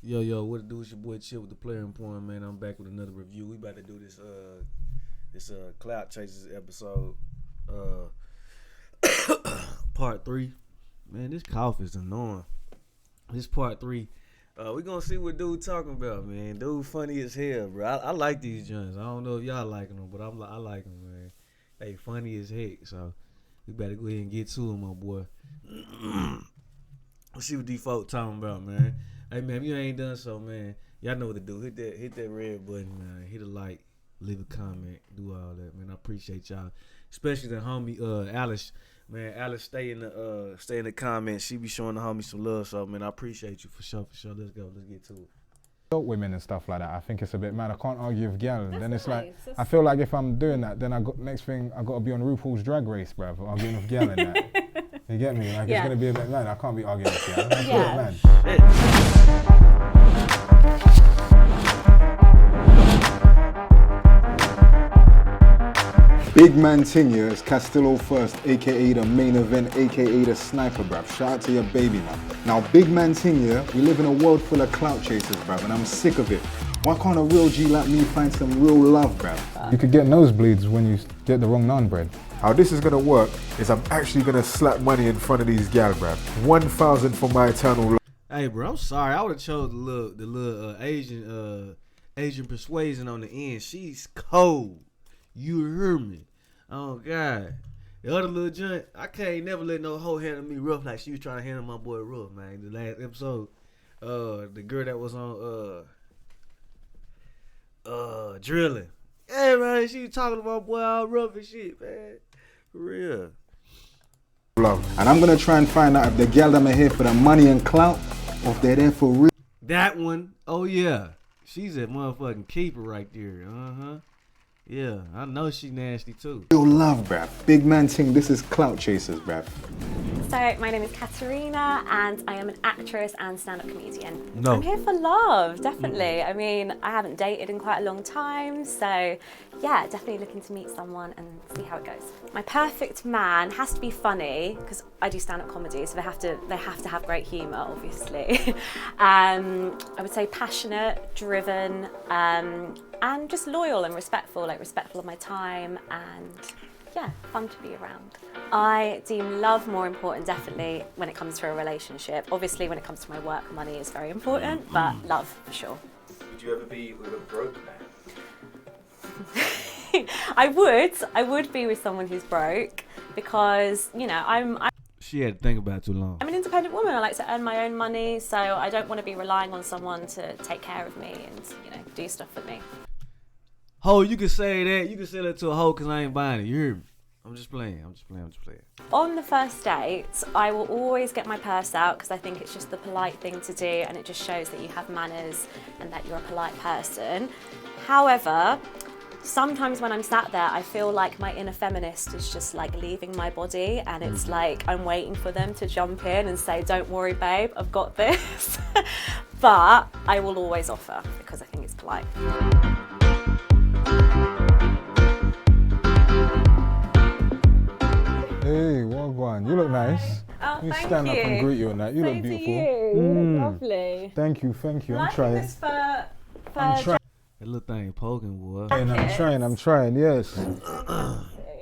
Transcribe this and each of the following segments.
Yo, what it do? It's your boy Chip with the Player and Point, man. I'm back with another review. We about to do this Clout Chasers episode, part 3. Man, this cough is annoying. This part 3. We gonna see what dude talking about, man. Dude funny as hell, bro. I like these joints. I don't know if y'all liking them, but I like them, man. They funny as heck, so we better go ahead and get to them, my boy. Let's see what these folk talking about, man. Hey, man, if you ain't done so, man, y'all know what to do. Hit that red button, man. Hit a like, leave a comment, do all that, man. I appreciate y'all, especially the homie Alice. Man, Alice, stay in the comments. She be showing the homie some love, so man, I appreciate you for sure. Let's go. Let's get to it. Women and stuff like that. I think it's a bit mad. I can't argue with gal. That's then it's nice. like That's I feel like if I'm doing that, then next thing I got to be on RuPaul's Drag Race, bruv, arguing with gal and that. You get me? Like it's gonna be a bit mad. I can't be arguing with gal. That's a bit mad. Big man ting here is Castillo First, aka the main event, aka the sniper, bruv. Shout out to your baby, man. Now, big man ting here, we live in a world full of clout chasers, bruv, and I'm sick of it. Why can't a real G like me find some real love, bruv? You could get nosebleeds when you get the wrong naan bread. How this is gonna work is I'm actually gonna slap money in front of these gal, bruv. 1,000 for my eternal love. Hey, bro, I'm sorry. I would have chose the little Asian persuasion on the end. She's cold. You heard me. Oh, God. The other little joint, I can't never let no hoe handle me rough like she was trying to handle my boy rough, man. The last episode, the girl that was on drilling. Hey, man, she was talking to my boy all rough and shit, man. For real. Love. And I'm gonna try and find out if the gal them are here for the money and clout, or if they're there for real. That one, oh, yeah. She's a motherfucking keeper right there. Uh-huh. Yeah, I know she nasty too. Real love, bruv. Big man ting, this is Clout Chasers, bruv. So my name is Katerina and I am an actress and stand-up comedian. No. I'm here for love, definitely. I mean, I haven't dated in quite a long time, so yeah, definitely looking to meet someone and see how it goes. My perfect man has to be funny because I do stand-up comedy, so they have to have great humour, obviously. I would say passionate, driven, and just loyal and respectful, like respectful of my time and yeah, fun to be around. I deem love more important definitely when it comes to a relationship. Obviously when it comes to my work, money is very important, but love for sure. Would you ever be with a broke man? I would be with someone who's broke because, you know, I'm She had to think about it too long. an independent woman. I like to earn my own money, so I don't want to be relying on someone to take care of me and, you know, do stuff for me. Ho, you can say that. You can say that to a hoe because I ain't buying it. You hear me? I'm just playing. On the first date, I will always get my purse out because I think it's just the polite thing to do and it just shows that you have manners and that you're a polite person. However, sometimes when I'm sat there, I feel like my inner feminist is just like leaving my body and it's like I'm waiting for them to jump in and say, don't worry, babe, I've got this. But I will always offer because I think it's polite. Hey, Wagwan, you look nice. Oh, You thank stand you. up and greet you and that. You So look do beautiful. you. You look lovely. Thank you. I'm Liking trying. this for I'm trying. That little thing poking, boy. I'm trying, yes.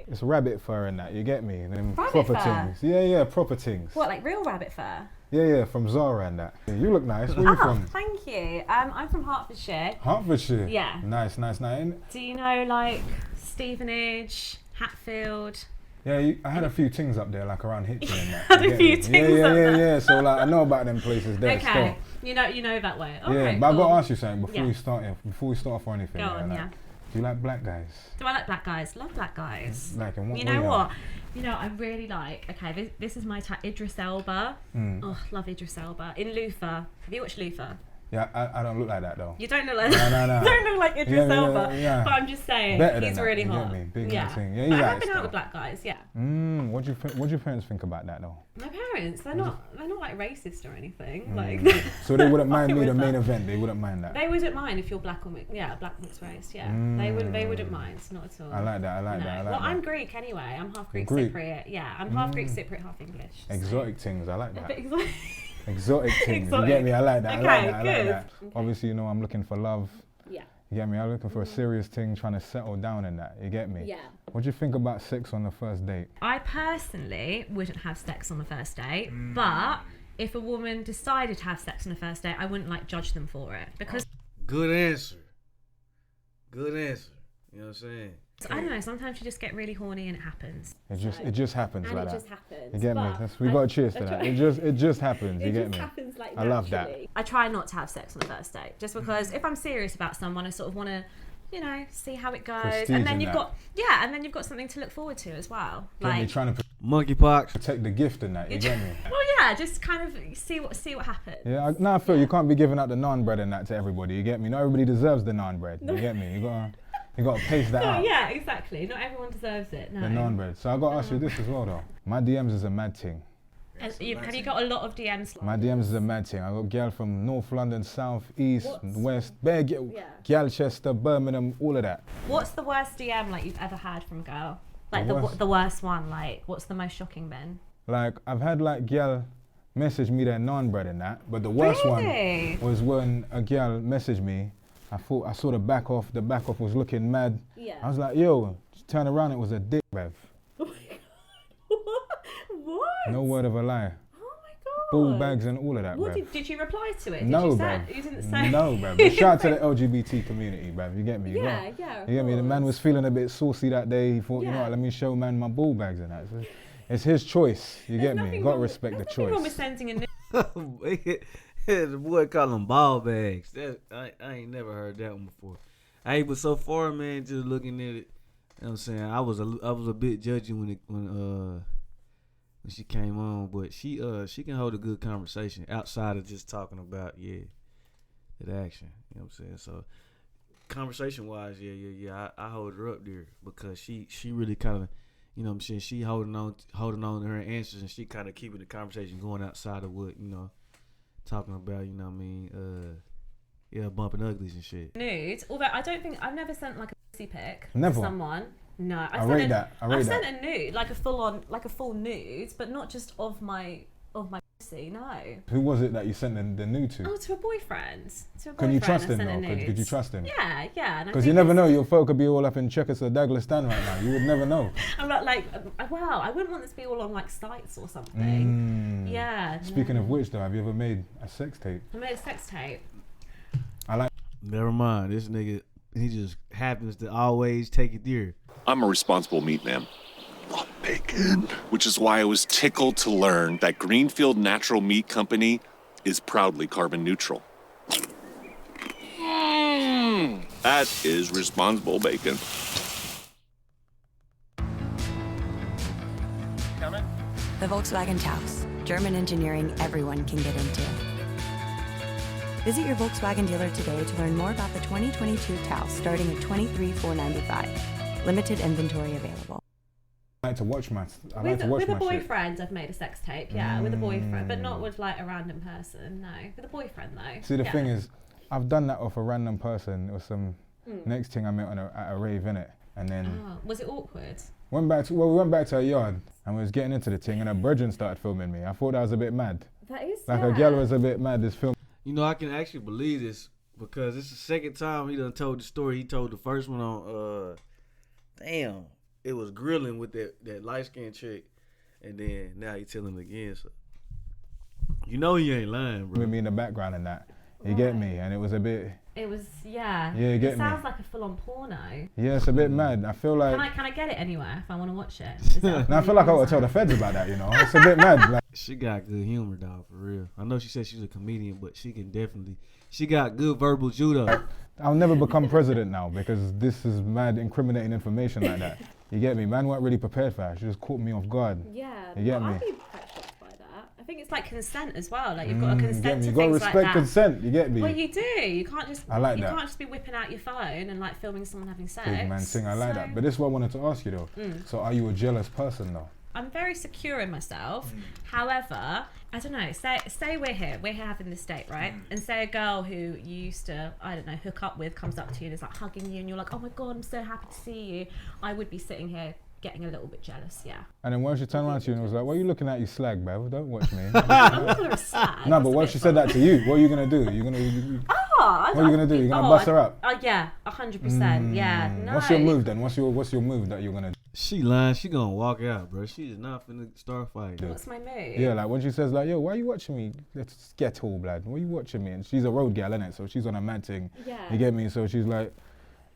It's rabbit fur and that, you get me? Them Rabbit proper fur? things. Yeah, proper things. What, like real rabbit fur? Yeah, from Zara and that. You look nice. Where you from? Thank you. I'm from Hertfordshire. Hertfordshire? Yeah. Nice. Do you know like Stevenage, Hatfield? Yeah, I had a few things up there, like around Hitchin and that. Had you a get few me? things up there. Yeah. So like, I know about them places there. Okay. You know that way. Still. Okay, Yeah, but I cool. got to ask you something before Yeah. we start off or anything. Go on, like, yeah. Do you like black guys? Do I like black guys? Love black guys. Like, in what You way, know yeah? what? You know, I really like, okay, this is my type, Idris Elba. Oh, love Idris Elba. In Luther. Have you watched Luther? Yeah, I don't look like that though. You don't look like No. you don't look like Idris Yeah, Elba. yeah. But I'm just saying, Better than he's that, really you get hot. me? Big yeah. thing. Yeah, But he's I like have been out still. with black guys, yeah. What do your parents think about that though? My parents, they're not like racist or anything. Like So they wouldn't mind Okay me the with main that. event. They wouldn't mind that. They wouldn't mind if you're black or black mixed race. Yeah, they wouldn't mind, not at all. I like that. No. I like Well, that. I'm Greek anyway. I'm half Greek, Greek? Cypriot. Yeah, I'm half Greek, Cypriot, half English. so- Exotic things. I like A that. bit exotic. exotic things. Exotic. You get me? I like that. Okay, I like good. that. Obviously, you know, I'm looking for love. Yeah. You get me? I'm looking for a serious thing, trying to settle down in that. You get me? Yeah. What do you think about sex on the first date? I personally wouldn't have sex on the first date, but if a woman decided to have sex on the first date, I wouldn't like judge them for it because Good answer. Good answer. You know what I'm saying? I don't know. Sometimes you just get really horny and it happens. It just happens And like it that. just happens. You get me? But We got to cheers to that's that. right. It just happens. You It get just me? happens like I love that. naturally. I try not to have sex on the first date, just because if I'm serious about someone, I sort of want to, you know, see how it goes, Prestige and then in you've that. and then you've got something to look forward to as well. Get me? Like, Trying to Monkeypox. protect the gift in that. You get me? well, yeah, just kind of see what happens. Yeah, I feel you can't be giving out the naan bread and that to everybody. You get me? Not everybody deserves the naan bread. You get me? You gotta pace that out. Yeah, exactly. Not everyone deserves it. No. The naan bread. So I gotta ask you this as well though. My DMs is a mad thing. And have you got a lot of DMs? My DMs is a mad thing. I got girl from North London, South, East, West, bare Galchester, Birmingham, all of that. What's the worst DM like you've ever had from a girl? Like The worst? the worst one. Like, what's the most shocking then? Like I've had like girl message me their naan bread and that, but the worst Really? one was when a girl messaged me. I thought I saw the back off. The back off was looking mad. Yeah. I was like, yo, just turn around. It was a dick, Bev. Oh my god. What? No word of a lie. Oh my god. Ball bags and all of that, What bruv. did you reply to it? No, did you say, bruv. You didn't say. No, bruv. But shout out to the LGBT community, bruv. You get me? You Yeah, got- yeah. You get me? The man was feeling a bit saucy that day. He thought, you know Yeah. what, let me show man my ball bags and that. So it's his choice. You get me? Got to respect the Nothing wrong with choice. sending a nude. The boy call them ball bags. I ain't never heard that one before. Hey, but so far, man, just looking at it, you know what I'm saying, I was a bit judgy when she came on, but she can hold a good conversation outside of just talking about that action. You know what I'm saying? So conversation wise, I hold her up there because she really kind of, you know what I'm saying, she holding on to her answers, and she kind of keeping the conversation going outside of what, you know, talking about, you know what I mean, bumping uglies and shit. Nude, although I don't think I've never sent like a pussy pic Never. to someone. No, I rate that. I've sent a nude, like a full nude, but not just of my pussy. No. Who was it that you sent the nude to? Oh, to a boyfriend. Can you trust I him sent a though? Could you nude. trust him? Yeah. and I Because think you never it's- know, your folk could be all up in Czechoslovakia Dagestan right now. You would never know. I'm not like, wow, I wouldn't want this to be all on like sites or something. Yeah. Speaking of which though, have you ever made a sex tape? I made a sex tape. Never mind. This nigga, he just happens to always take it there. I'm a responsible meat man. Love bacon. Which is why I was tickled to learn that Greenfield Natural Meat Company is proudly carbon neutral. That is responsible bacon. The Volkswagen Taos. German engineering everyone can get into. Visit your Volkswagen dealer today to learn more about the 2022 Taos, starting at $23,495. Limited inventory available. I like to watch my With a shit. boyfriend, I've made a sex tape. Yeah, with a boyfriend, but not with like a random person. No, with a boyfriend though. See, the Yeah. thing is, I've done that off a random person. It was some next thing I met at a rave, innit? And then Oh, was it awkward? we went back to her yard and we was getting into the thing, and her brethren started filming me. I thought that was a bit mad. That is Like a girl was a bit mad. This film. You know, I can actually believe this because it's the second time he done told the story. He told the first one on, it was grilling with that light-skinned chick, and then now he telling it again. So you know he ain't lying, bro. With me in the background and that. You get me? And it was a bit. It was, yeah. Yeah, you get it me. sounds like a full-on porno. Yeah, it's a bit mad. I feel like. Can I get it anywhere if I want to watch it? Is that No, I feel like I would tell the feds about that. You know, it's a bit mad. Like, She got good humor, dog, for real. I know she said she's a comedian, but she got good verbal judo. I'll never become president now because this is mad incriminating information like that. You get me? Man weren't really prepared for that. She just caught me off guard. Yeah, You get but me? I'd be quite shocked by that. I think it's like consent as well. Like you've got to You get consent me? to You got to things respect like that. consent. You get me? Well, you do. You can't just. I like you that. can't just be whipping out your phone and like filming someone having sex. Big man thing. I like that. But this is what I wanted to ask you though. So are you a jealous person though? I'm very secure in myself. However, I don't know. Say we're here having this date, right? And say a girl who you used to, I don't know, hook up with comes up to you and is like hugging you, and you're like, oh my god, I'm so happy to see you. I would be sitting here getting a little bit jealous, yeah. And then once she turned around to you and was like, what are you looking at, you slag, bruv? Don't watch me. I'm not gonna slag. No, but once she said that to you, what are you going to do? What are you going to do? You're going to bust her up? Yeah, 100%, yeah. No. What's your move then? What's your move that you're going to do? She lying. She gonna walk out, bro. She is not finna start fighting. What's my move? Yeah, like when she says like, yo, why are you watching me? Let's get all blood. Why are you watching me? And she's a road gal, innit? So she's on a mad thing. Yeah. You get me? So she's like,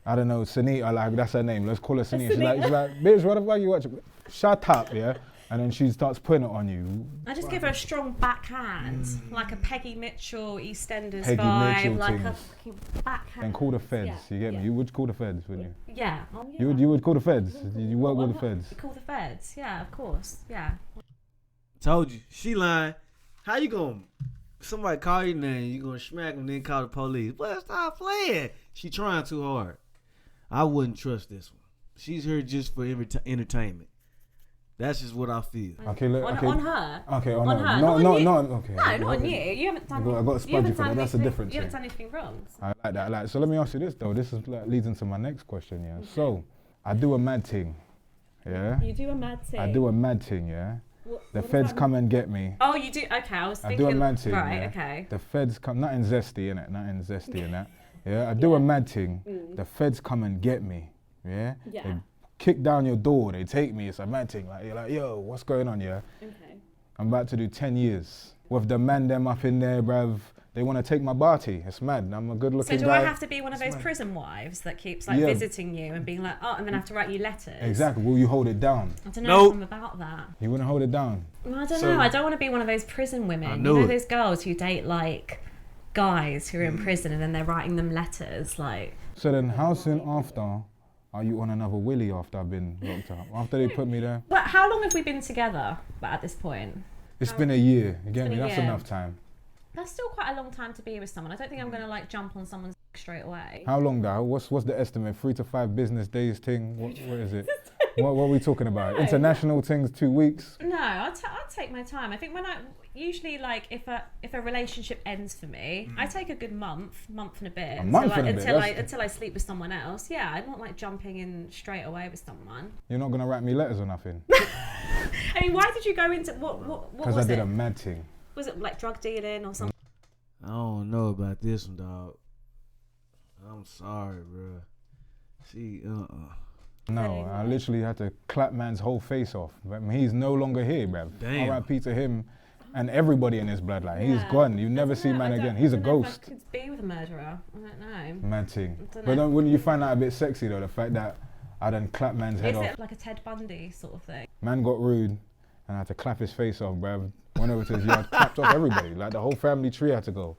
I don't know, Sunita, like that's her name. Let's call her Sunita. She's like, bitch, what the fuck are you watching? Shut up, yeah. And then she starts putting it on you. I just give her a strong backhand, like a Peggy Mitchell EastEnders Peggy vibe, Mitchell like thing. a fucking backhand. And call the feds. Yeah, You get me? You would call the feds, wouldn't you? Yeah. Oh, yeah. You would call the feds. You work with the feds. Call the feds. Yeah, of course. Yeah. Told you. She lying. How you gonna? Somebody call your name, you gonna smack them, then call the police. But stop playing. She trying too hard. I wouldn't trust this one. She's here just for entertainment. That's just what I feel. Okay, look. On her. Okay, On her. her. No, Not on you. okay. No, not on you. You haven't done. I got a spongy for that. That's a different You thing. haven't done anything wrong. I like that. Like, so let me ask you this though. This is leads into my next question. Yeah. Okay. So I do a mad thing. Yeah. You do a mad thing. I do a mad thing. Yeah. The feds come and get me. Oh, you do? Okay, I was thinking. I do a mad thing. Right. Yeah? Okay. The feds come. Nothing zesty in it. Nothing zesty in that. Yeah. I do a mad thing. The feds come and get me. Yeah. Yeah. They kick down your door. They take me. It's a mad thing. Like you're like, yo, what's going on? Yeah. Okay. I'm about to do 10 years. With the man them up in there, bruv, they want to take my body. It's mad. I'm a good looking guy. So do I have to be one of those prison wives that keeps like visiting you and being like, oh, and then I have to write you letters? Exactly. Will you hold it down? I don't know if I'm about that. You wouldn't hold it down? Well, I don't know. I don't want to be one of those prison women. You know those girls who date like guys who are in prison and then they're writing them letters like. So then how soon after are you on another willy after I've been locked up? After they put me there? Well, how long have we been together at this point? It's been a year. You get me? That's That's enough time. That's still quite a long time to be with someone. I don't think I'm going to like jump on someone's straight away. How long though? What's the estimate? 3 to 5 business days thing? What is it? what are we talking about? International things, 2 weeks? No, I'll take my time. I think when usually like if a relationship ends for me, I take a good month and a bit. Until I sleep with someone else. Yeah, I'm not like jumping in straight away with someone. You're not gonna write me letters or nothing? I mean, why did you go into what was it? Because I did a mad thing. Was it like drug dealing or something? I don't know about this one, dog. I'm sorry, bro. See, No, I literally had to clap man's whole face off. But he's no longer here, bruv. Damn. R.I.P. to him and everybody in his bloodline. He's gone. You never see man again. He's a ghost. I could be with a murderer. I don't know. Mad thing. But wouldn't you find that a bit sexy though? The fact that I done clapped man's head off. Is it like a Ted Bundy sort of thing? Man got rude and I had to clap his face off, bruv. Went over to his yard, clapped off everybody. Like the whole family tree had to go.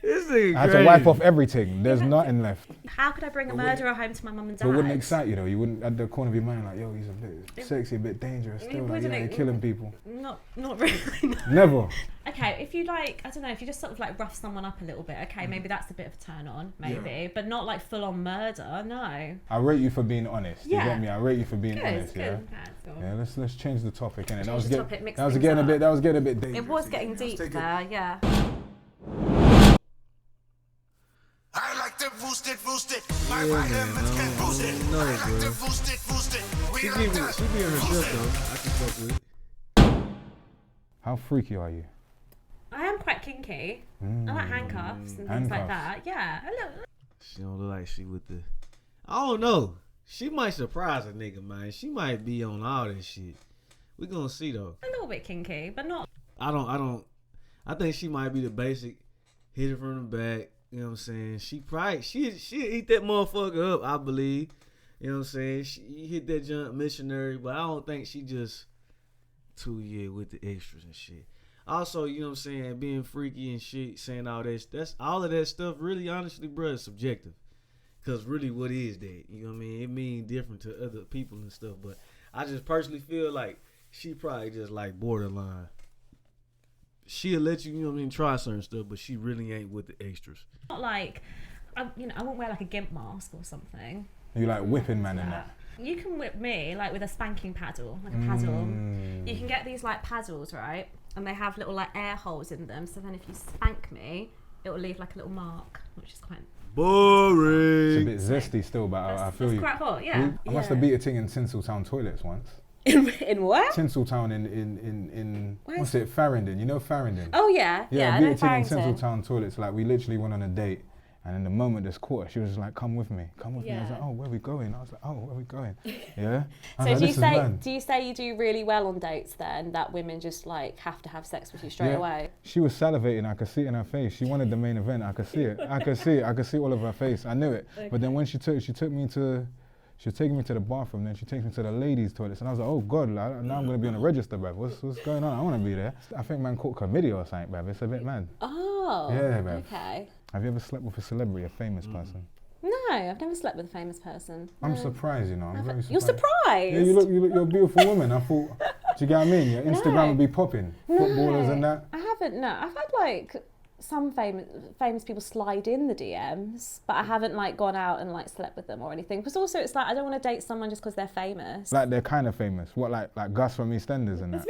This thing I had to wipe off everything. There's nothing left. How could I bring a murderer home to my mum and dad? But it wouldn't excite you though. You wouldn't at the corner of your mind like, yo, he's a bit sexy, a bit dangerous. Still, like, you're killing people. Not really. No. Never. Okay, if you like, I don't know, if you just sort of like rough someone up a little bit, okay, maybe that's a bit of a turn on, maybe, but not like full on murder. No. I rate you for being honest. You get me? I rate you for being good, honest. good. Yeah. Let's change the topic. Innit? That was getting a bit dangerous. It was getting deep there. Yeah. I like to boost it. My vitamins can boost it. I like to boost it. She being herself though. I can fuck with. How freaky are you? I am quite kinky. I like handcuffs and things like that. Yeah. She don't look like she with the. I don't know. She might surprise a nigga, man. She might be on all this shit. We gonna see though. A little bit kinky, but not. I think she might be the basic. Hit it from the back. You know what I'm saying? She'll eat that motherfucker up, I believe. You know what I'm saying? She hit that junk missionary, but I don't think she just too with the extras and shit. Also, you know what I'm saying, being freaky and shit, saying all that, that's all of that stuff really honestly, bro, is subjective. Cause really what is that? You know what I mean? It means different to other people and stuff, but I just personally feel like she probably just like borderline. She'll let you, you know what I mean, try certain stuff, but she really ain't with the extras. Not like, I won't wear like a gimp mask or something. You like whipping man in that? You can whip me like with a spanking paddle, like a paddle. You can get these like paddles, right? And they have little like air holes in them. So then if you spank me, it will leave like a little mark. which is quite boring. It's a bit zesty still, but I feel it's you. quite hot, yeah. I must have beat a thing in Tinseltown toilets once. In what? Tinseltown in what's it? Farringdon. You know Farringdon? Oh yeah, Yeah, I beat know a thing in Farringdon. Tinseltown toilets. Like we literally went on a date, and in the moment this caught her, she was just like, "Come with me, come with me." I was like, "Oh, where are we going?" I was like, "Oh, where are we going?" Yeah. I was So like, do you "This is mad." say you do really well on dates then, that women just like have to have sex with you straight away? She was salivating. I could see it in her face. She wanted the main event. I could see it. I could see it. I could see all of her face. I knew it. Okay. But then when she was taking me to the bathroom. Then she takes me to the ladies' toilets, and I was like, "Oh God, like, now I'm gonna be on the register, bruv. What's going on? I want to be there." I think man caught chlamydia or something, bruv. It's a bit mad. Oh. Yeah, bruv. Okay. Have you ever slept with a celebrity, a famous person? No, I've never slept with a famous person. I'm No. surprised, you know. I'm very surprised. You're surprised? Yeah, you're a beautiful woman. I thought, do you get what I mean? Your Instagram would be popping. Footballers and that. I haven't. No, I've had like some famous people slide in the DMs, but I haven't like gone out and like slept with them or anything. Because also it's like I don't want to date someone just because they're famous. Like they're kind of famous. What, like Gus from EastEnders and that?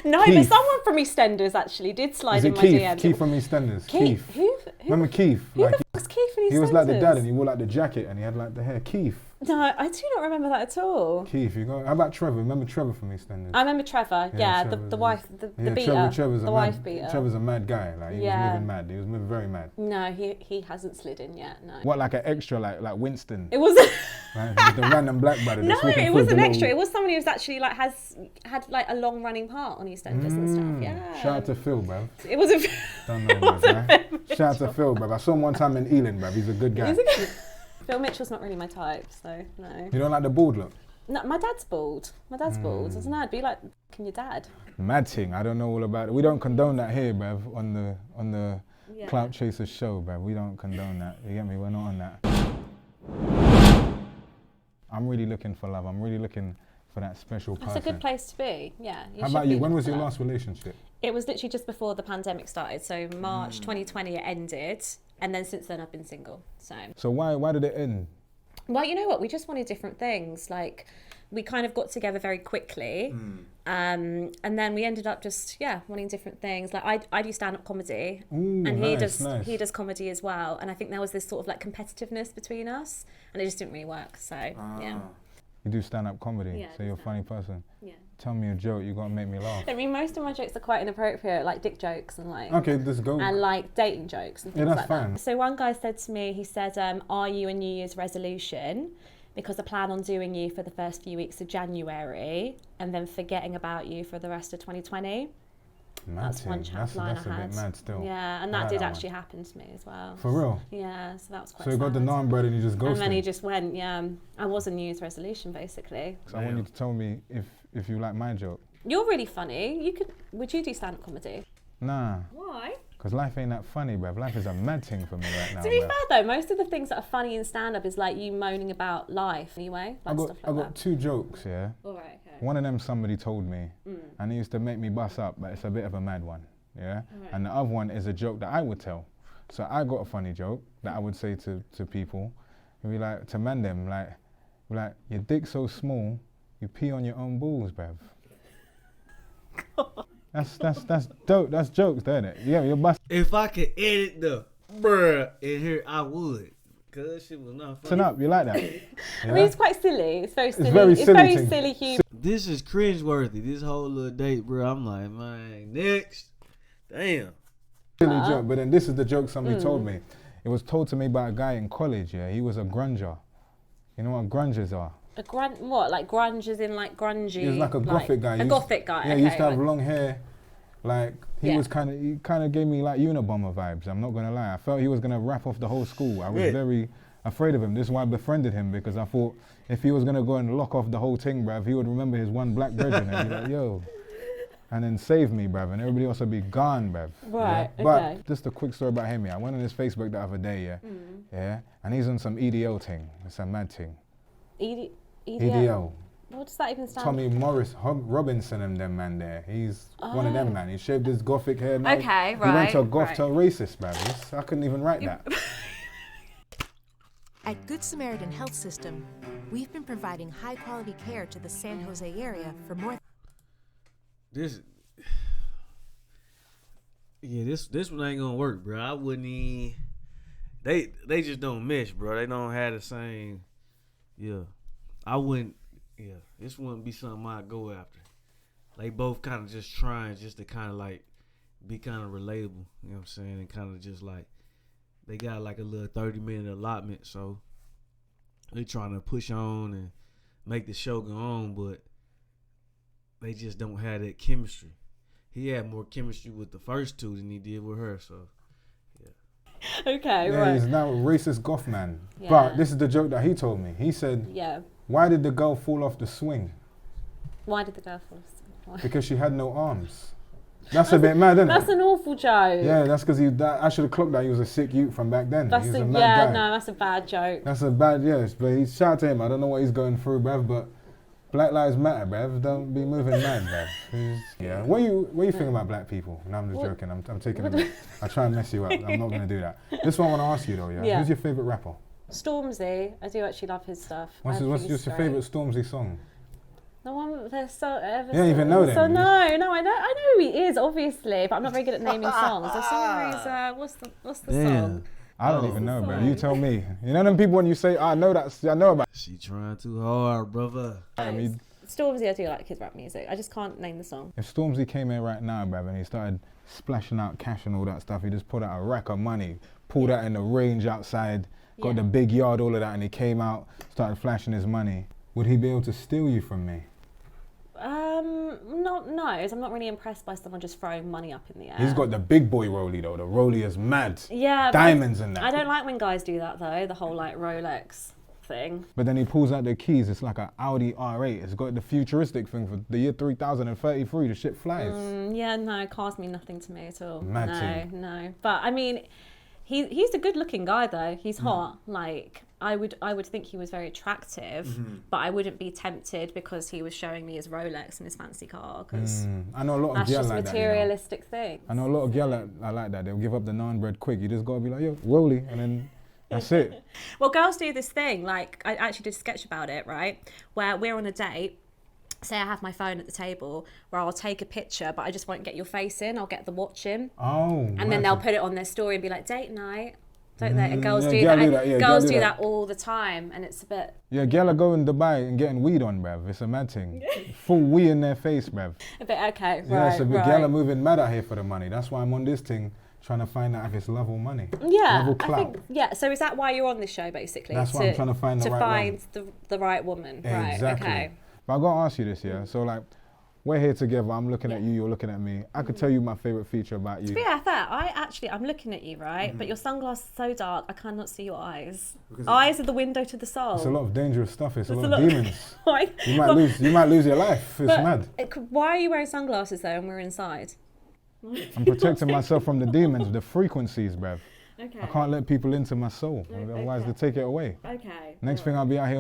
No, Keith. but someone from EastEnders actually did slide Is in it my Keith? DMs. Keith from EastEnders. Keith. Who? Remember Keith? Who Like, the fuck's Keith from EastEnders? he was like the dad and he wore like the jacket and he had like the hair. Keith. No, I do not remember that at all. Keith, you go. How about Trevor? Remember Trevor from EastEnders? I remember Trevor. Yeah, Trevor's the wife, the beater, Trevor's the a wife mad, beater. Trevor's a mad guy. Like he was moving mad. He was moving very mad. No, he hasn't slid in yet. No. What, like an extra, like Winston? It was. Right? The random black brother. No, it wasn't extra. It was someone who's actually like had like a long running part on EastEnders and stuff. Yeah. Shout out to Phil, bruv. It wasn't. Don't know, bruv. Right? Shout out to Phil, bruv. I saw him one time in Ealing, bruv. He's a good guy. Phil Mitchell's not really my type, so no. You don't like the bald look? No, my dad's bald. My dad's bald. I don't know. I'd be like, your dad. Mad thing. I don't know all about it. We don't condone that here, bruv. On the Clout Chasers show, bruv. We don't condone that. You get me? We're not on that. I'm really looking for love. I'm really looking for that special person. That's a good place to be. Yeah. How about you? When was your last relationship? It was literally just before the pandemic started. So March 2020 it ended. And then since then I've been single. So why did it end? Well, you know what? We just wanted different things. Like we kind of got together very quickly. And then we ended up just wanting different things. Like I do stand-up comedy. Ooh, and nice. he does comedy as well. And I think there was this sort of like competitiveness between us and it just didn't really work. So yeah. You do stand-up comedy, Yeah, so you're a funny person. Yeah. Tell me a joke, you gotta make me laugh. I mean, most of my jokes are quite inappropriate, like dick jokes and like... Okay, let's go. And like dating jokes and things that's like fine. that. So one guy said to me, he said, are you a New Year's resolution? Because I plan on doing you for the first few weeks of January and then forgetting about you for the rest of 2020. That's one chat line that's I had. a bit mad still. Yeah, and that did actually happen to me as well. For real? Yeah, so that was quite So you got the sad. naan bread and you just ghosted? And then he just went, I was a New Year's resolution basically. So I want you to tell me if you like my joke. You're really funny. Would you do stand-up comedy? Nah. Why? Because life ain't that funny, bruv. Life is a mad thing for me right now. To be bruv. fair though, most of the things that are funny in stand-up is like you moaning about life anyway. Like stuff like I got two jokes, yeah? Alright, okay. One of them somebody told me, and it used to make me bust up, but it's a bit of a mad one, yeah? Alright. And the other one is a joke that I would tell. So I got a funny joke that I would say to people, and be like, to man them, like, your dick's so small, you pee on your own balls, bruv. That's dope. That's jokes, isn't it? Yeah, you're busting. If I could edit the bruh in here, I would. Cause shit was not funny. Turn up, you like that? Yeah? I mean, it's quite silly. It's very silly. very It's silly very thing. silly humor. This is cringeworthy. This whole little date, bro. I'm like, man, next. Damn. Silly joke, but then this is the joke somebody told me. It was told to me by a guy in college, yeah? He was a grunger. You know what grungers are? What? Like grunge as in like grungy? He was like a gothic guy. A gothic guy. Yeah, okay, he used to have right. long hair. Like, he kind of gave me like Unabomber vibes, I'm not gonna lie. I felt he was gonna rap off the whole school. I was very afraid of him. This is why I befriended him, because I thought if he was gonna go and lock off the whole thing, bruv, he would remember his one black brethren and be like, yo. And then save me, bruv, and everybody else would be gone, bruv. Right, yeah? okay. But just a quick story about him, yeah. I went on his Facebook the other day, yeah, and he's on some EDO thing. It's a mad thing. EDO. What does that even stand Tommy Morris Robinson and them man there. He's one of them man. He shaved his gothic hair now. Okay, He went to a right, goth right. to a racist, bruv. I couldn't even write that. At Good Samaritan Health System, we've been providing high-quality care to the San Jose area for more. This one ain't gonna work, bro. I wouldn't even. they just don't mesh, bro. They don't have the same. Yeah, I wouldn't. Yeah, this wouldn't be something I'd go after. They both kind of just trying just to kind of like be kind of relatable. You know what I'm saying? And kind of just like they got like a little 30-minute allotment, so they trying to push on and make the show go on, but they just don't have that chemistry. He had more chemistry with the first two than he did with her, so yeah. Okay, yeah, right. He's now a racist goth man. Yeah. But this is the joke that he told me. He said, Yeah. why did the girl fall off the swing? Why did the girl fall asleep? Because she had no arms. That's a bit mad, isn't That's it? an awful joke. Yeah, that's because I should have clocked that he was a sick youth from back then. That's He was a, a mad yeah, guy. no, that's a bad joke. That's a bad, yes. But he shout to him. I don't know what he's going through, bruv, but Black Lives Matter, bruv. Don't be moving mad, bruv. Yeah. What you think about black people? No, I'm just joking. I'm taking it. I try and mess you up. I'm not going to do that. This one I want to ask you, though, yeah? Who's your favourite rapper? Stormzy. I do actually love his stuff. What's your favourite Stormzy song? The one with the so. You don't even know them. So no, I know who he is, obviously, but I'm not very good at naming songs. The song is what's the song? I don't even know, bro. You tell me. You know them people when you say, I know about. She trying too hard, brother. I mean, Stormzy, I do like his rap music. I just can't name the song. if Stormzy came in right now, bruv, and he started splashing out cash and all that stuff, he just put out a rack of money, pulled out in the range outside, got the big yard, all of that, and he came out, started flashing his money. Would he be able to steal you from me? No, as I'm not really impressed by someone just throwing money up in the air. He's got the big boy rollie though. The rollie is mad. Yeah, diamonds and that. I don't like when guys do that though. The whole like Rolex thing. But then he pulls out the keys. It's like an Audi R8. It's got the futuristic thing for the year 3033. The shit flies. Yeah, no, cars mean nothing to me at all. Mad No. But I mean, he's a good-looking guy though. He's hot. Like I would think he was very attractive, but I wouldn't be tempted because he was showing me his Rolex and his fancy car. Because I know a lot of that's girls just like that. materialistic thing. I know a lot of girls that are like that. They'll give up the naan bread quick. You just gotta be like, yo, rollie, and then that's it. Well, girls do this thing. Like I actually did a sketch about it, right? Where we're on a date. Say I have my phone at the table where I'll take a picture, but I just won't get your face in. I'll get the watch in. Oh. And then they'll put it on their story and be like, date night. Don't they? And girls do that. Girls do that all the time, and it's a bit. Yeah, girls are going to Dubai and getting weed on, bruv. It's a mad thing. Full weed in their face, bruv. A bit okay, right. Yeah, so girls are moving mad out here for the money. That's why I'm on this thing, trying to find out if it's love or money. Yeah, love or I clout. think. Yeah, so is that why you're on this show, basically? That's why I'm trying to find the right one. the right woman. Exactly. Right. Okay. But I gotta ask you this, yeah. So like, we're here together. I'm looking at you. You're looking at me. I could tell you my favorite feature about you. To be fair, I'm looking at you, right? But your sunglasses are so dark, I cannot see your eyes. Eyes are the window to the soul. It's a lot of dangerous stuff. It's a lot of demons. Like, You might lose your life. It's mad. Why are you wearing sunglasses though, and we're inside? I'm protecting myself from the demons, the frequencies, bruv. Okay. I can't let people into my soul. Otherwise, they take it away. Okay. Next thing, I'll be out here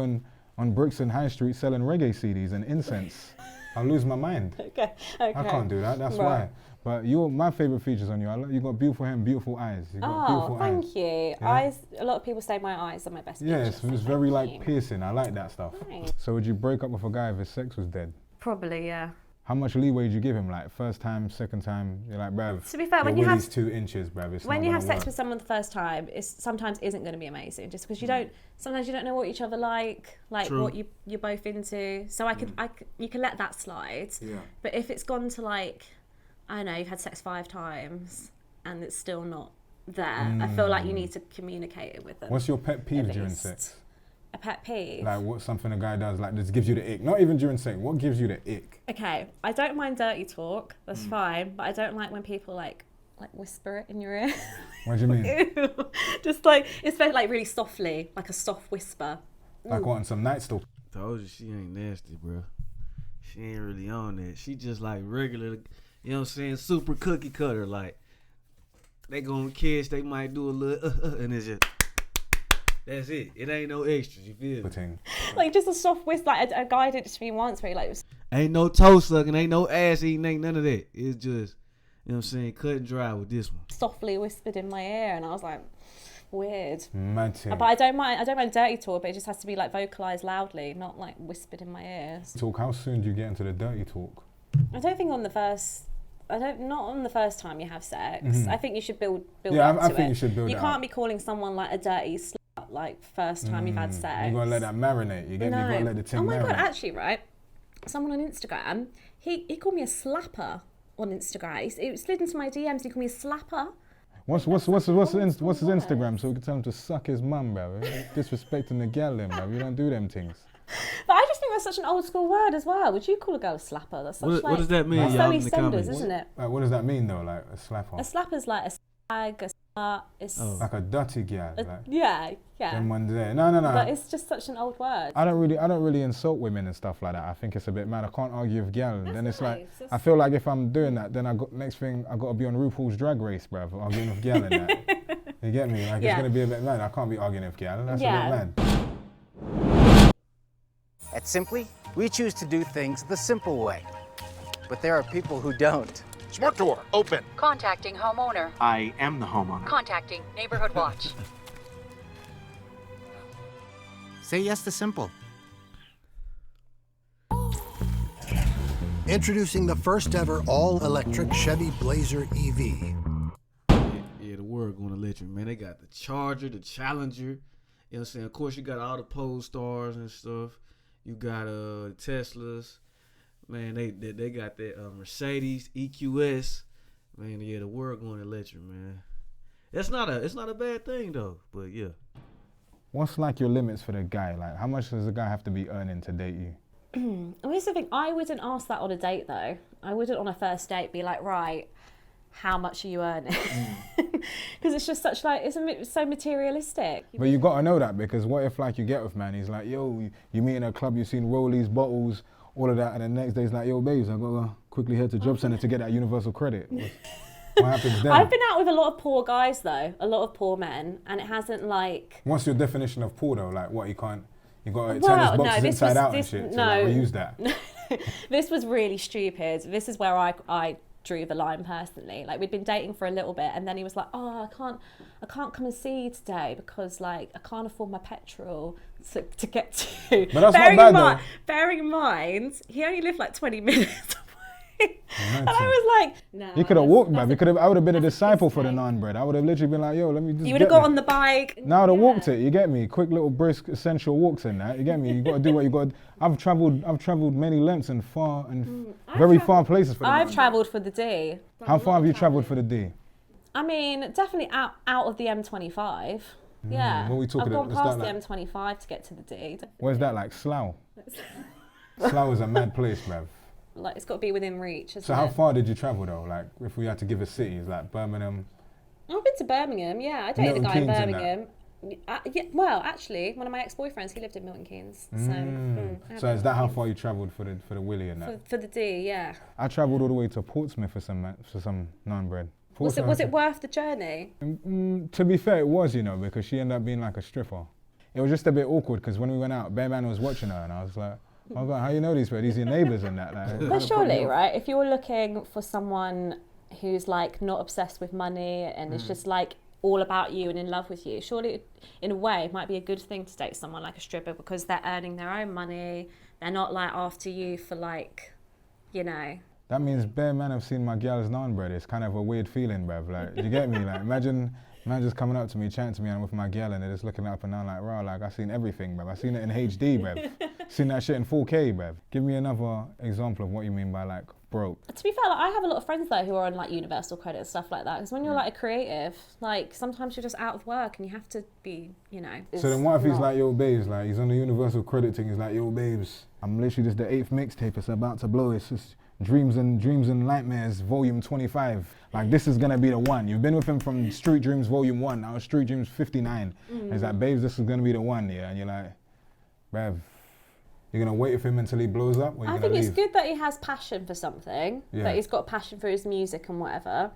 on Brixton High Street selling reggae CDs and incense. I'll lose my mind. Okay. I can't do that. That's why. But my favorite features on you. You got beautiful hair and beautiful eyes. You got beautiful thank eyes. you. Yeah? Eyes. A lot of people say my eyes are my best. Yeah, features, it's so very thank like you. piercing. I like that stuff. Thanks. So would you break up with a guy if his sex was dead? Probably, yeah. How much leeway did you give him? Like first time, second time? You're like, bruv. To be fair, when your you have willy's 2 inches, bruv. It's when not you have gonna sex work. with someone the first time, it sometimes isn't going to be amazing, just because you don't. Sometimes you don't know what each other like True. what you're both into. So you can let that slide. Yeah. But if it's gone to like, I don't know, you've had sex 5 times and it's still not there, I feel like you need to communicate it with them. What's your pet peeve at during least. sex? A pet peeve? Like what's something a guy does like this gives you the ick? Not even during sex. What gives you the ick? Okay, I don't mind dirty talk. That's fine, but I don't like when people like whisper it in your ear. What do you mean? Ew. Just like it's very like really softly, like a soft whisper. Like what, on some night stalk? Told you she ain't nasty, bro. She ain't really on that. She just like regular, you know what I'm saying, super cookie cutter. Like they gonna kiss, they might do a little, and it's just. That's it. It ain't no extras. You feel me? Like just a soft whisper. Like a guy did it to me once, where he like. Ain't no toe sucking. Ain't no ass eating. Ain't none of that. It's just, you know what I'm saying, cut and dry with this one. Softly whispered in my ear, and I was like, weird. Mad. But I don't mind dirty talk, but it just has to be like vocalized loudly, not like whispered in my ears. Talk. How soon do you get into the dirty talk? I don't think on the first not on the first time you have sex. I think you should build Yeah, up to I think it. you should build You it can't up. be calling someone like a dirty slut like first time you've had sex. You gotta let that marinate. You get me? You gotta let the thing Oh my marinate. god, actually, right? Someone on Instagram, he called me a slapper on Instagram. It slid into my DMs. He called me a slapper. What's his Instagram so we can tell him to suck his mum, bro? Disrespecting the gal, then, bro. You don't do them things. But I just think that's such an old school word as well. Would you call a girl a slapper? That's such What does that mean? That's Y'all so in the EastEnders, comments? isn't it? Like, what does that mean though? Like a slapper? A slapper's like a slag, a slut. It's Like a dirty gal. Like yeah. them ones there. No. But it's just such an old word. I don't really insult women and stuff like that. I think it's a bit mad. I can't argue with gal. And then it's like nice. I feel like if I'm doing that, then next thing I got to be on RuPaul's Drag Race, bruv, arguing with gal and that. You get me? Like it's gonna be a bit mad. I can't be arguing with gal. That's a bit mad. At Simply, we choose to do things the simple way. But there are people who don't. Smart door, open. Contacting homeowner. I am the homeowner. Contacting neighborhood watch. Say yes to simple. Introducing the first ever all-electric Chevy Blazer EV. Yeah, the world gonna let you, man. They got the Charger, the Challenger. You know what I'm saying? Of course, you got all the Polestars and stuff. You got Teslas. Man, they got that Mercedes EQS. Man, yeah, the world going to let you, man. It's not a bad thing though, but yeah. What's like your limits for the guy? Like, how much does the guy have to be earning to date you? Well, here's the thing. I wouldn't ask that on a date though. I wouldn't on a first date be like, right, how much are you earning? Because it's just such like it's so materialistic. But you gotta know that, because what if like you get with man, he's like, yo, you meet in a club, you've seen rollies, bottles, all of that, and the next day he's like, yo, babes, I gotta quickly head to job centre to get that universal credit. What happens then? I've been out with a lot of poor guys though, a lot of poor men, and it hasn't like. What's your definition of poor though? Like what, you got to turn his boxes inside out and shit to like, reuse that? This was really stupid. This is where I drew the line personally. Like we'd been dating for a little bit, and then he was like, "Oh, I can't come and see you today because like I can't afford my petrol to get to." But that's not bad though. Bearing in mind, he only lived like 20 minutes away. And I was like, "No." You could have walked, man. I would have been a disciple for the naan bread. I would have literally been like, "Yo, let me just." You would have got on the bike. Now I would have walked it. You get me? Quick little brisk essential walks in that. You get me? You got to do what you got. I've travelled many lengths and very far places for the I've travelled for the D. How far have you travelled for the D? I mean, definitely out of the M25. Yeah. What are we talking I've gone about? past What's the M25 to get to the D. Where's that, like Slough? Slough is a mad place, bruv. Like it's got to be within reach. So how far did you travel though? Like if we had to give a city, like Birmingham. I've been to Birmingham. Yeah, I dated a guy in Birmingham. Yeah, well, actually, one of my ex-boyfriends, he lived in Milton Keynes. So is that how far you travelled for the Willie and that? For the D, yeah. I travelled all the way to Portsmouth for some naan bread. Was it worth the journey? To be fair, it was, because she ended up being like a stripper. It was just a bit awkward because when we went out, Bear Man was watching her, and I was like, "Oh God, how you know these people? These are your neighbours and that." Like, but surely, right? If you're looking for someone who's like not obsessed with money and it's just like all about you and in love with you, surely, in a way, it might be a good thing to date someone like a stripper because they're earning their own money. They're not like after you for like, That means Bear Man have seen my girl's naan bread. It's kind of a weird feeling, bruv. Like, you get me? Like, imagine man just coming up to me, chatting to me, and I'm with my girl, and they're just looking up and down like, "Wow, like I seen everything, bruv. I seen it in HD, bruv. Seen that shit in 4K, bruv." Give me another example of what you mean by like broke. To be fair, like, I have a lot of friends though who are on like universal credit and stuff like that. Because when you're like a creative, like sometimes you're just out of work and you have to be, So then what if he's like, "Yo, babes," like he's on the universal credit thing. He's like, "Yo, babes, I'm literally just the 8th mixtape. It's about to blow. It's just Dreams and Nightmares, Volume 25. Like this is gonna be the one. You've been with him from Street Dreams Volume 1. Now Street Dreams 59. He's like, "Babes, this is gonna be the one." Yeah, and you're like, "Bruv, you're gonna wait with him until he blows up, or you're I gonna think it's leave?" good that he has passion for something. Yeah. That he's got passion for his music and whatever.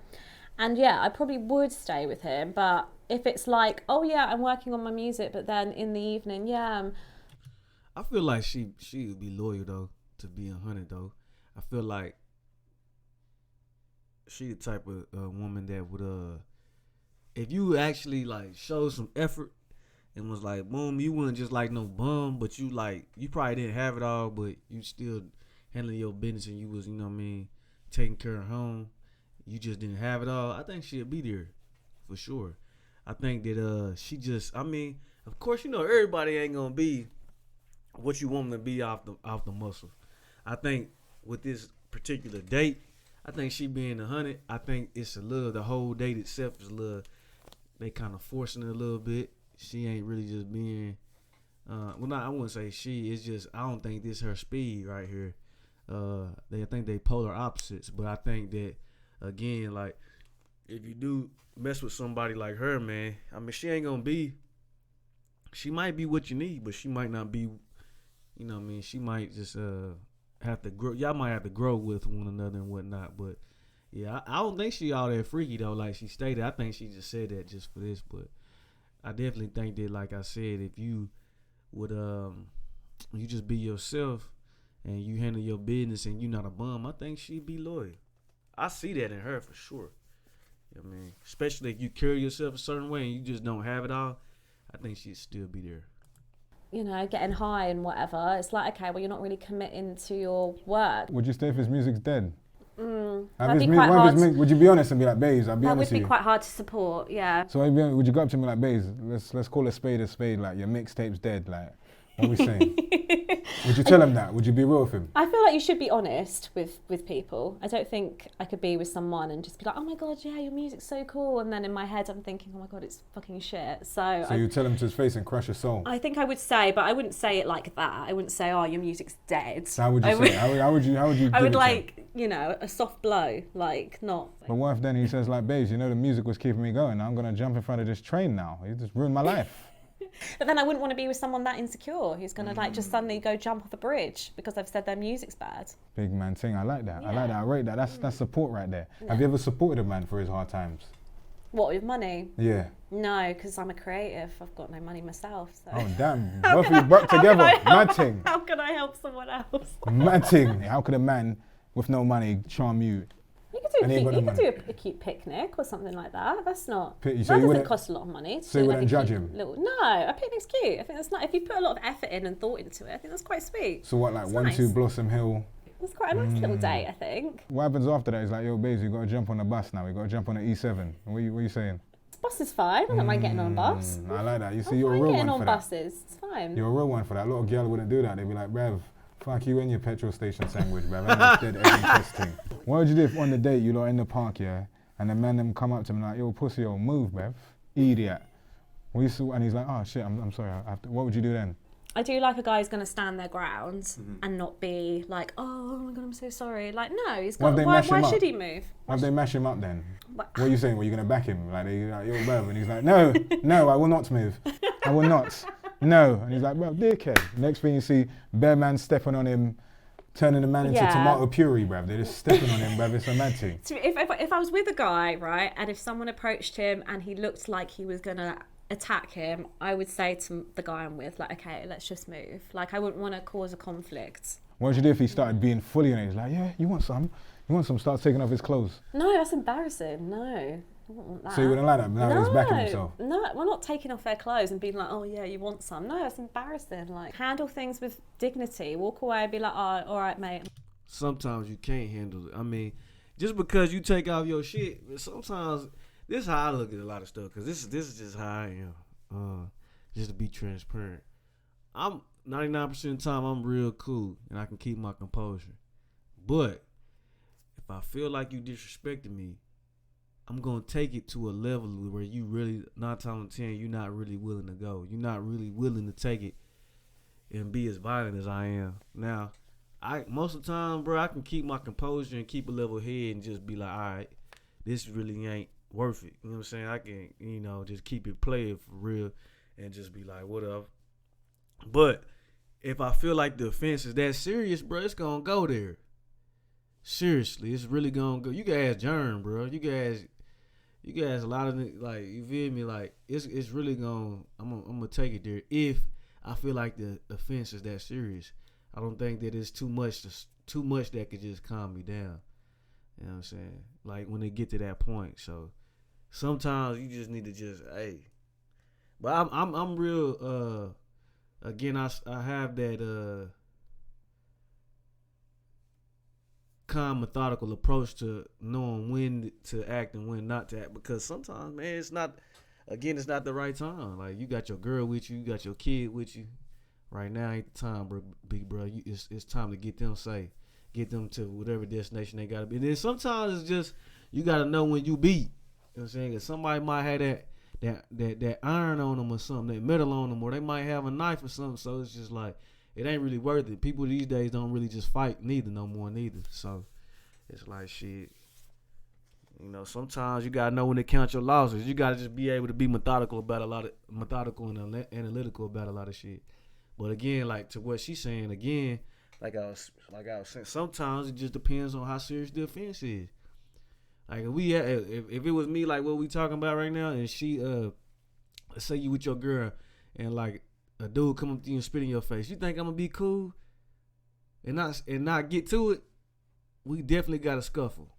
And yeah, I probably would stay with him. But if it's like, "Oh yeah, I'm working on my music," but then in the evening, I feel like she would be loyal though, to be 100 though. I feel like she the type of woman that would if you actually like showed some effort and was like, boom, you wouldn't just like no bum, but you probably didn't have it all, but you still handling your business and you was, taking care of home. you just didn't have it all, I think she'll be there for sure. I think that she just, I mean, of course, you know, everybody ain't gonna be what you want them to be off the muscle. I think with this particular date, I think she being 100. I think it's a little, the whole date itself is a little, they kind of forcing it a little bit. She ain't really just being, well, not, I wouldn't say she. It's just, I don't think this her speed right here. I think they polar opposites, but I think that, again, like, if you do mess with somebody like her, man, I mean, she ain't gonna be, she might be what you need, but she might not be, you know what I mean, she might just have to grow, y'all might have to grow with one another and whatnot, but yeah, I don't think she all that freaky though, like she stated. I think she just said that just for this, but I definitely think that, like I said, if you would, you just be yourself and you handle your business and you're not a bum, I think she'd be loyal. I see that in her for sure. You know what I mean? Especially if you carry yourself a certain way and you just don't have it all, I think she'd still be there. You know, getting high and whatever, it's like, okay, well, you're not really committing to your work. Would you stay if his music's dead? That'd be quite hard. Would you be honest and be like, babes, I'll be honest with you? That would be quite hard to support, yeah. So would you go up to me like, babes, let's call a spade, like your mixtape's dead, like, what are we saying? Would you tell him that? Would you be real with him? I feel like you should be honest with people. I don't think I could be with someone and just be like, oh my God, yeah, your music's so cool. And then in my head, I'm thinking, oh my God, it's fucking shit. So you tell him to his face and crush his soul? I think I would say, but I wouldn't say it like that. I wouldn't say, oh, your music's dead. So how would you say it? How would you I would like, you know, a soft blow, like not. But what if then he says like, babes, you know the music was keeping me going. I'm going to jump in front of this train now. You just ruined my life. But then I wouldn't want to be with someone that insecure who's going to like just suddenly go jump off a bridge because I've said their music's bad. Big man thing. I like that. Yeah. I like that. I rate that. That's support right there. Yeah. Have you ever supported a man for his hard times? What, with money? Yeah. No, because I'm a creative. I've got no money myself. So. Oh, damn. Both of you work together. Mad thing. How can I help someone else? Mad thing. How could a man with no money charm you? You could do a cute picnic or something like that. That's not. That doesn't cost a lot of money. So you wouldn't judge him? No, a picnic's cute. I think that's not. If you put a lot of effort in and thought into it, I think that's quite sweet. So what, like it's 1-2 nice. Blossom Hill? It's quite a nice little date, I think. What happens after that? He's like, yo, babes, you got to jump on the bus now. We got to jump on the E7. What are you saying? Bus is fine. I don't mind getting on a bus. I like that. You see, you're a real one for that. Buses. It's fine. You're a real one for that. A lot of girls wouldn't do that. They'd be like, bruv, fuck you and your petrol station sandwich, bruv. I'm dead every testing. What would you do if on the date you lot in the park, yeah, and the man them come up to me like, yo, pussy, yo, move, bruv, idiot. And he's like, oh shit, I'm sorry. What would you do then? I do like a guy who's going to stand their ground and not be like, oh my God, I'm so sorry. Like, no, he's got. Why should he move? Why if they mash him up then? What are you saying? Were you going to back him? Like, yo, bruv, and he's like, no, I will not move. I will not. No. And he's like, well, dickhead. Next thing you see, bear man stepping on him, turning the man into tomato puree, bruv. They're just stepping on him, bruv. It's a mad thing. If I was with a guy, right, and if someone approached him and he looked like he was going to attack him, I would say to the guy I'm with, like, okay, let's just move. Like, I wouldn't want to cause a conflict. What would you do if he started being fully on it? He's like, yeah, you want some? Start taking off his clothes. No, that's embarrassing. No, I wouldn't want that. So you wouldn't like that? Now he's backing himself. No, we're not taking off their clothes and being like, oh yeah, you want some. No, that's embarrassing. Like, handle things with dignity. Walk away and be like, oh, all right, mate. Sometimes you can't handle it. I mean, just because you take off your shit, sometimes this is how I look at a lot of stuff. Cause this is just how I am. Just to be transparent, I'm 99% of the time I'm real cool and I can keep my composure. But if I feel like you disrespected me, I'm gonna take it to a level where you really, 9 times out of 10, you're not really willing to go. You're not really willing to take it and be as violent as I am. Now, most of the time, bro, I can keep my composure and keep a level head and just be like, all right, this really ain't worth it. You know what I'm saying? I can, just keep it playing for real and just be like, whatever. But if I feel like the offense is that serious, bro, it's gonna go there. Seriously, it's really gonna go. You can ask Jern, bro. You can ask a lot of, like, you feel me? Like, it's really gonna, I'm gonna take it there if I feel like the offense is that serious. I don't think that it's too much that could just calm me down. You know what I'm saying? Like, when they get to that point. So sometimes you just need to just, hey. But I'm real, again, I have that calm, methodical approach to knowing when to act and when not to act. Because sometimes, man, it's not the right time. Like, you got your girl with you got your kid with you. Right now ain't the time, bro, big bro. It's time to get them safe. Get them to whatever destination they gotta be. And then sometimes it's just, you gotta know when you beat. You know what I'm saying? 'Cause somebody might have that iron on them or something, that metal on them, or they might have a knife or something. So it's just like, it ain't really worth it. People these days don't really just fight neither no more neither. So it's like, shit. You know, sometimes you gotta know when to count your losses. You gotta just be able to be methodical and analytical about a lot of shit. But again, like to what she's saying, again, like I was saying, sometimes it just depends on how serious the offense is. Like if it was me, like what we talking about right now, and she let's say you with your girl, and like a dude come up to you and spit in your face, you think I'm gonna be cool and not get to it? We definitely got a scuffle.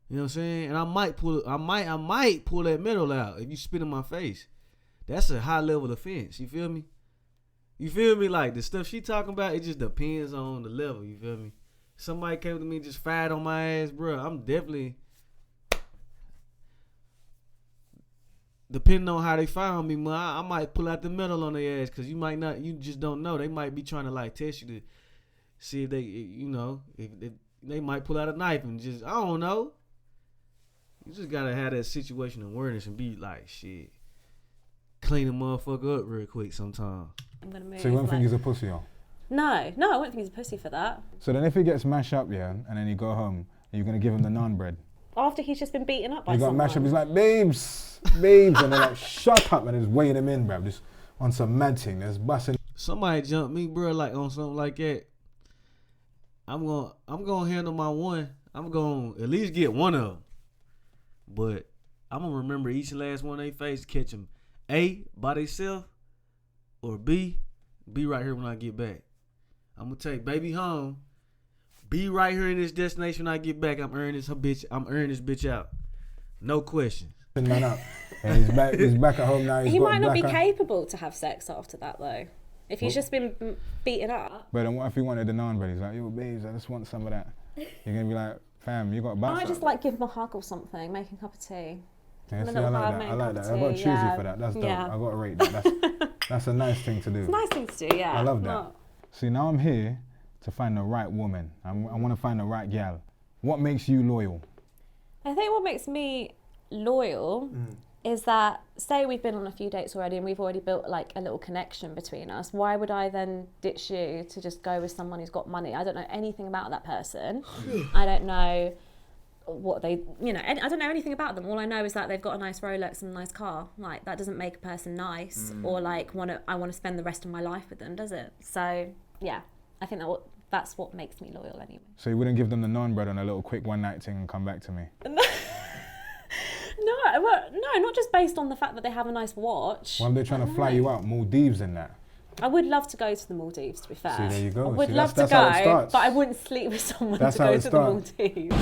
You know what I'm saying? And I might pull that metal out if you spit in my face. That's a high level offense. You feel me? You feel me? Like, the stuff she talking about, it just depends on the level. You feel me? Somebody came to me and just fired on my ass, bro. I'm definitely, depending on how they found me, man, I might pull out the metal on their ass, because you just don't know. They might be trying to like test you to see if they, you know, if they might pull out a knife and just, I don't know. You just gotta have that situation awareness and be like, shit, clean a motherfucker up real quick sometimes. I'm gonna move. So you won't think he's a pussy, or? No, I wouldn't think he's a pussy for that. So then if he gets mashed up, yeah, and then you go home, you're gonna give him the naan bread. After he's just been beaten up by someone. someone. You got mashed up, he's like, babes, and they're like, shut up, and just weighing him in, bruv, just on some mad thing, that's busting. Somebody jump me, bro, like on something like that. I'm gonna handle my one. I'm gonna at least get one of them. But I'm gonna remember each and last one they face, catch them A, by themselves, or B right here when I get back. I'm gonna take baby home, be right here in this destination when I get back. I'm earning this bitch out. No questions. Man up. And he's back at home now. He might not be capable to have sex after that though. If he's just been beaten up. But then what if he wanted the naan bread? He's like, yo, babes, I just want some of that. You're gonna be like, fam, you got a bath. I might just like give him a hug or something, make him a cup of tea. Yeah, see, I like that. I got to choose you for that. That's dope. I got to rate that. That's a nice thing to do. It's a nice thing to do, yeah. I love that. See, now I'm here to find the right woman. I want to find the right gal. What makes you loyal? I think what makes me loyal is that, say we've been on a few dates already and we've already built like a little connection between us. Why would I then ditch you to just go with someone who's got money? I don't know anything about that person. I don't know what they, I don't know anything about them. All I know is that they've got a nice Rolex and a nice car. Like, that doesn't make a person nice or like I want to spend the rest of my life with them, does it? So yeah, I think that's what makes me loyal anyway. So you wouldn't give them the naan bread on a little quick one night thing and come back to me? No, not just based on the fact that they have a nice watch. Well, they're trying to fly you out, Maldives and that. I would love to go to the Maldives, to be fair. See, there you go. I would love to go, but I wouldn't sleep with someone to go to the Maldives.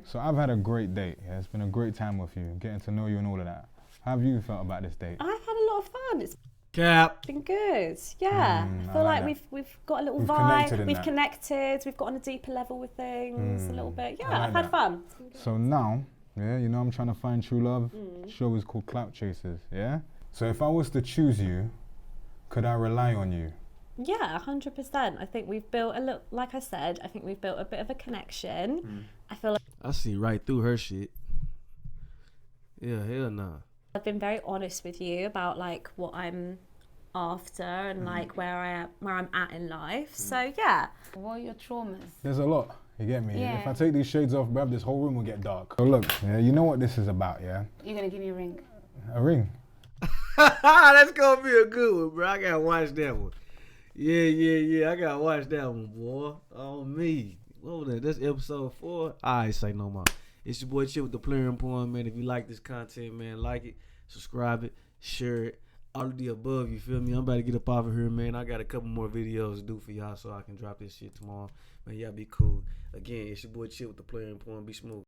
So I've had a great date. Yeah? It's been a great time with you, getting to know you and all of that. How have you felt about this date? I've had a lot of fun. It's Cap. been good. Yeah, I feel like we've got a little vibe. We've connected. We've got on a deeper level with things a little bit. Yeah, I've had fun. So now, yeah, I'm trying to find true love. The show is called Clout Chasers. Yeah. So if I was to choose you, could I rely on you? Yeah, 100%. I think we've built like I said, I think we've built a bit of a connection. I feel like I see right through her shit. Yeah, hell nah. I've been very honest with you about like what I'm after and like where I'm at in life. So yeah. What are your traumas? There's a lot. You get me? Yeah. If I take these shades off, bruv, this whole room will get dark. So look, yeah, you know what this is about, yeah? You're gonna give me a ring. A ring? That's gonna be a good one, bro. I gotta watch that one. Yeah. I gotta watch that one, boy. On me. What was that? That's episode 4. I ain't say no more. It's your boy Chip with the Player Point, man. If you like this content, man, like it, subscribe it, share it, all of the above, you feel me? I'm about to get up off of here, man. I got a couple more videos to do for y'all so I can drop this shit tomorrow. Man, y'all be cool. Again, it's your boy Chip with the Player Point. Be smooth.